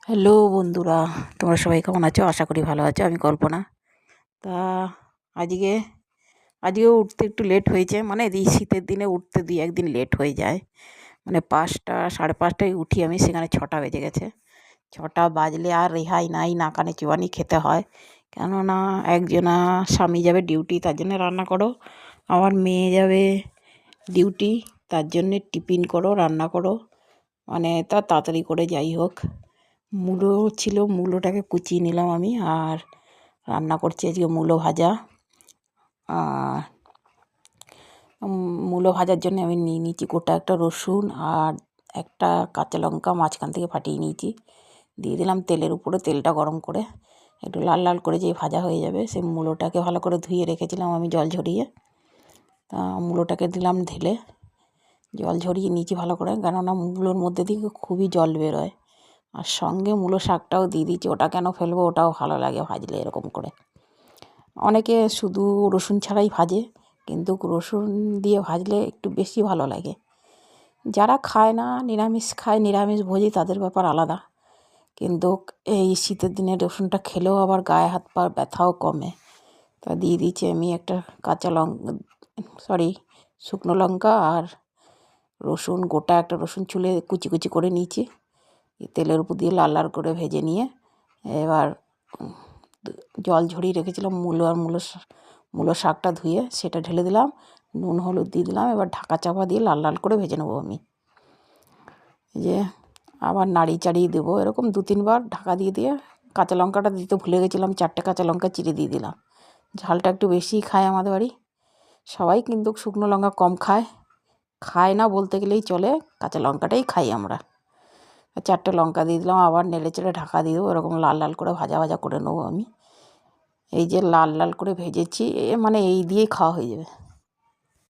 Hello বন্ধুরা, তোমরা সবাই কেমন আছো? আশা করি ভালো আছো। আমি কল্পনা। তা আজকে আজকেও উঠতে একটু লেট হয়েছে, মানে এই শীতের দিনে উঠতে 2-1 দিন লেট হয়ে যায়। মানে 5টা 5:30টায় উঠি আমি, সেখানে 6টা বেজে গেছে। 6টা বাজলে আর রেহাই নাই, না কানে চুবানি খেতে হয়। কেননা একজনা স্বামী যাবে ডিউটি, তার জন্য রান্না করো। আমার মেয়ে যাবে ডিউটি, তার জন্যে টিফিন করো, রান্না করো। মানে তাড়াতাড়ি করে যাই হোক। মূলো ছিল, মূলোটাকে কুচিয়ে নিলাম আমি, আর রান্না করছি আজকে মূলো ভাজা। আর মূলো ভাজার জন্য আমি নিয়ে নিয়েছি গোটা একটা রসুন আর একটা কাঁচা লঙ্কা মাঝখান থেকে ফাটিয়ে নিয়েছি। দিয়ে দিলাম তেলের উপরে, তেলটা গরম করে একটু লাল লাল করে যে ভাজা হয়ে যাবে, সেই মূলোটাকে ভালো করে ধুয়ে রেখেছিলাম আমি জল ঝরিয়ে। তা মূলোটাকে দিলাম ঢেলে, জল ঝরিয়ে নিয়েছি ভালো করে, কেননা মূলোর মধ্যে দিয়ে খুবই জল বেরোয়। আর সঙ্গে মূলো শাকটাও দিয়ে দিয়েছি, ওটা কেন ফেলবো, ওটাও ভালো লাগে ভাজলে এরকম করে। অনেকে শুধু রসুন ছাড়াই ভাজে, কিন্তু রসুন দিয়ে ভাজলে একটু বেশি ভালো লাগে। যারা খায় না, নিরামিষ খায়, নিরামিষ ভোজী, তাদের ব্যাপার আলাদা। কিন্তু এই শীতের দিনে রসুনটা খেলেও আবার গায়ে হাত পা ব্যথাও কমে। তা দিয়ে দিয়েছি আমি একটা শুকনো লঙ্কা আর রসুন, গোটা একটা রসুন ছুলে কুচি কুচি করে নিয়েছি। তেলের উপর দিয়ে লাল লাল করে ভেজে নিয়ে এবার জল ঝরিয়ে রেখেছিলাম মূলো শাকটা ধুয়ে, সেটা ঢেলে দিলাম, নুন হলুদ দিয়ে দিলাম। এবার ঢাকা চাপা দিয়ে লাল লাল করে ভেজে নেবো আমি। যে আবার নাড়ি চাড়িয়ে দেবো, এরকম 2-3 বার ঢাকা দিয়ে দিয়ে। কাঁচা লঙ্কাটা দিতে ভুলে গেছিলাম, 4টে কাঁচা লঙ্কা চিড়ে দিয়ে দিলাম। ঝালটা একটু বেশিই খায় আমাদের বাড়ি সবাই, কিন্তু শুকনো লঙ্কা কম খায় না বলতে গেলেই চলে, কাঁচা লঙ্কাটাই খাই আমরা। 4টে লঙ্কা দিয়ে দিলাম, আবার নেড়ে চেড়ে ঢাকা দিয়ে দেবো। এরকম লাল লাল করে ভাজা ভাজা করে নেবো আমি। এই যে লাল লাল করে ভেজেছি, মানে এই দিয়েই খাওয়া হয়ে যাবে।